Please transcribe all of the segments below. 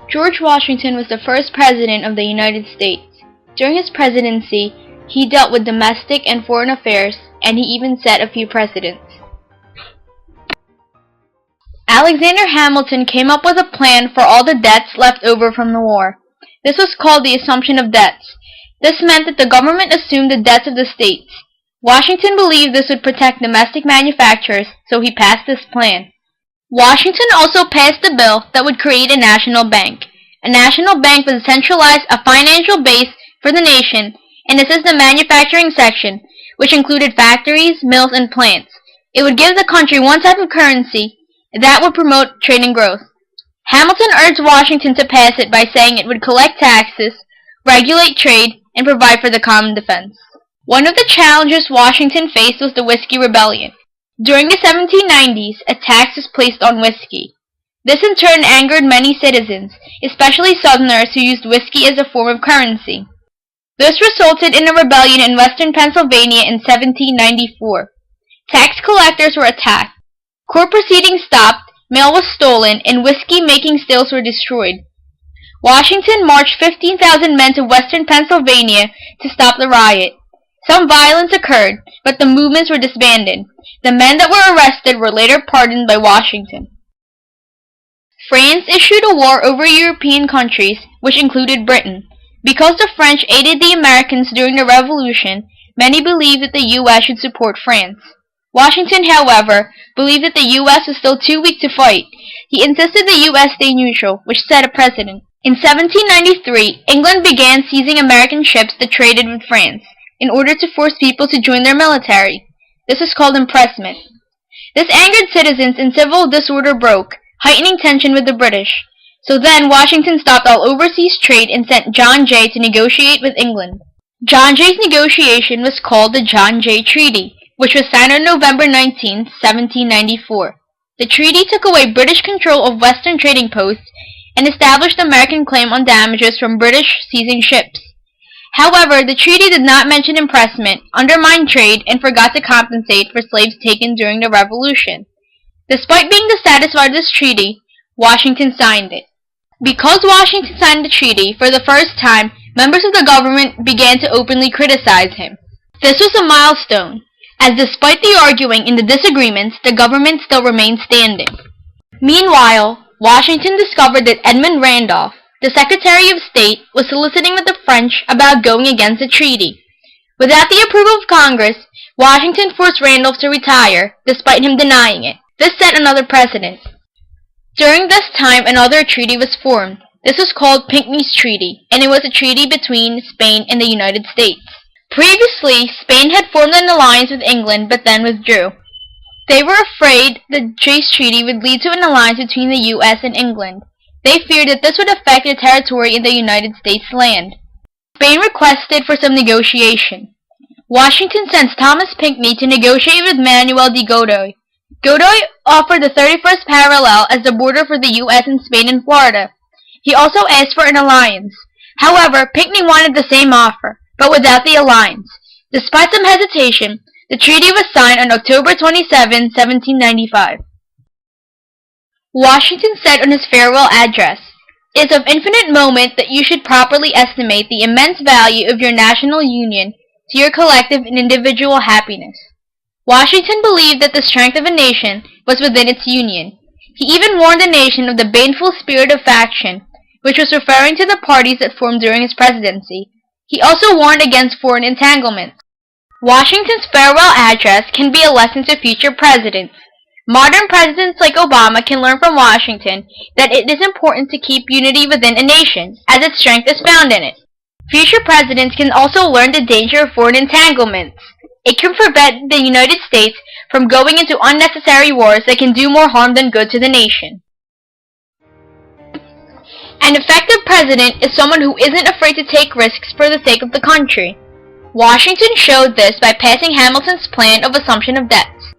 George Washington was the first president of the United States. During his presidency, he dealt with domestic and foreign affairs, and he even set a few precedents. Alexander Hamilton came up with a plan for all the debts left over from the war. This was called the assumption of debts. This meant that the government assumed the debts of the states. Washington believed this would protect domestic manufacturers, so he passed this plan. Washington also passed a bill that would create a national bank. A national bank would centralize a financial base for the nation and assist the manufacturing section, which included factories, mills, and plants. It would give the country one type of currency that would promote trade and growth. Hamilton urged Washington to pass it by saying it would collect taxes, regulate trade, and provide for the common defense. One of the challenges Washington faced was the Whiskey Rebellion. During the 1790s, a tax was placed on whiskey. This in turn angered many citizens, especially Southerners who used whiskey as a form of currency. This resulted in a rebellion in western Pennsylvania in 1794. Tax collectors were attacked. Court proceedings stopped, mail was stolen, and whiskey-making stills were destroyed. Washington marched 15,000 men to western Pennsylvania to stop the riot. Some violence occurred, but the movements were disbanded. The men that were arrested were later pardoned by Washington. France issued a war over European countries, which included Britain. Because the French aided the Americans during the Revolution, many believed that the U.S. should support France. Washington, however, believed that the U.S. was still too weak to fight. He insisted the U.S. stay neutral, which set a precedent. In 1793, England began seizing American ships that traded with France, in order to force people to join their military. This is called impressment. This angered citizens and civil disorder broke, heightening tension with the British. So then Washington stopped all overseas trade and sent John Jay to negotiate with England. John Jay's negotiation was called the John Jay Treaty, which was signed on November 19, 1794. The treaty took away British control of western trading posts and established American claim on damages from British seizing ships. However, the treaty did not mention impressment, undermined trade, and forgot to compensate for slaves taken during the Revolution. Despite being dissatisfied with this treaty, Washington signed it. Because Washington signed the treaty, for the first time, members of the government began to openly criticize him. This was a milestone, as despite the arguing and the disagreements, the government still remained standing. Meanwhile, Washington discovered that Edmund Randolph, the Secretary of State, was soliciting with the French about going against the treaty. Without the approval of Congress, Washington forced Randolph to retire, despite him denying it. This set another precedent. During this time, another treaty was formed. This was called Pinckney's Treaty, and it was a treaty between Spain and the United States. Previously, Spain had formed an alliance with England, but then withdrew. They were afraid the Jay's Treaty would lead to an alliance between the U.S. and England. They feared that this would affect their territory in the United States land. Spain requested for some negotiation. Washington sends Thomas Pinckney to negotiate with Manuel de Godoy. Godoy offered the 31st parallel as the border for the U.S. and Spain and Florida. He also asked for an alliance. However, Pinckney wanted the same offer, but without the alliance. Despite some hesitation, the treaty was signed on October 27, 1795. Washington said on his farewell address, "It is of infinite moment that you should properly estimate the immense value of your national union to your collective and individual happiness." Washington believed that the strength of a nation was within its union. He even warned the nation of the baneful spirit of faction, which was referring to the parties that formed during his presidency. He also warned against foreign entanglements. Washington's farewell address can be a lesson to future presidents. Modern presidents like Obama can learn from Washington that it is important to keep unity within a nation, as its strength is found in it. Future presidents can also learn the danger of foreign entanglements. It can prevent the United States from going into unnecessary wars that can do more harm than good to the nation. An effective president is someone who isn't afraid to take risks for the sake of the country. Washington showed this by passing Hamilton's plan of assumption of debts.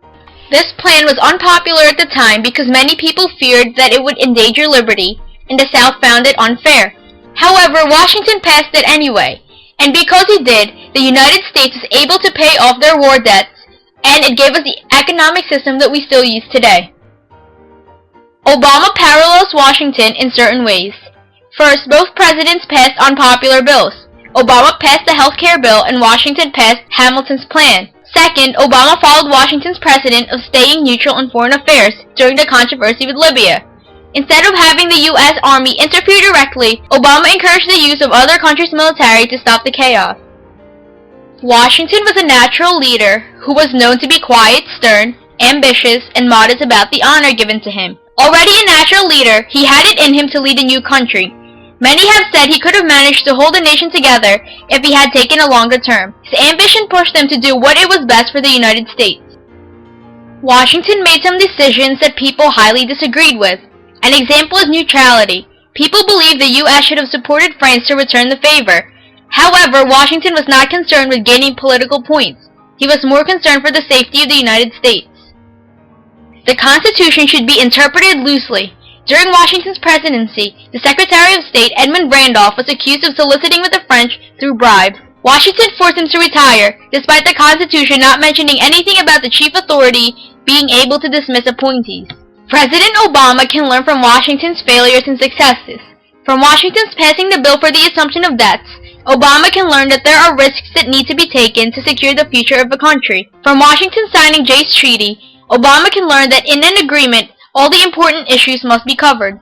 This plan was unpopular at the time because many people feared that it would endanger liberty, and the South found it unfair. However, Washington passed it anyway, and because he did, the United States was able to pay off their war debts, and it gave us the economic system that we still use today. Obama parallels Washington in certain ways. First, both presidents passed unpopular bills. Obama passed the health care bill and Washington passed Hamilton's plan. Second, Obama followed Washington's precedent of staying neutral in foreign affairs during the controversy with Libya. Instead of having the U.S. Army interfere directly, Obama encouraged the use of other countries' military to stop the chaos. Washington was a natural leader who was known to be quiet, stern, ambitious, and modest about the honor given to him. Already a natural leader, he had it in him to lead a new country. Many have said he could have managed to hold the nation together if he had taken a longer term. His ambition pushed him to do what it was best for the United States. Washington made some decisions that people highly disagreed with. An example is neutrality. People believed the U.S. should have supported France to return the favor. However, Washington was not concerned with gaining political points. He was more concerned for the safety of the United States. The Constitution should be interpreted loosely. During Washington's presidency, the Secretary of State, Edmund Randolph, was accused of soliciting with the French through bribes. Washington forced him to retire, despite the Constitution not mentioning anything about the chief authority being able to dismiss appointees. President Obama can learn from Washington's failures and successes. From Washington's passing the bill for the assumption of debts, Obama can learn that there are risks that need to be taken to secure the future of the country. From Washington signing Jay's Treaty, Obama can learn that in an agreement, all the important issues must be covered.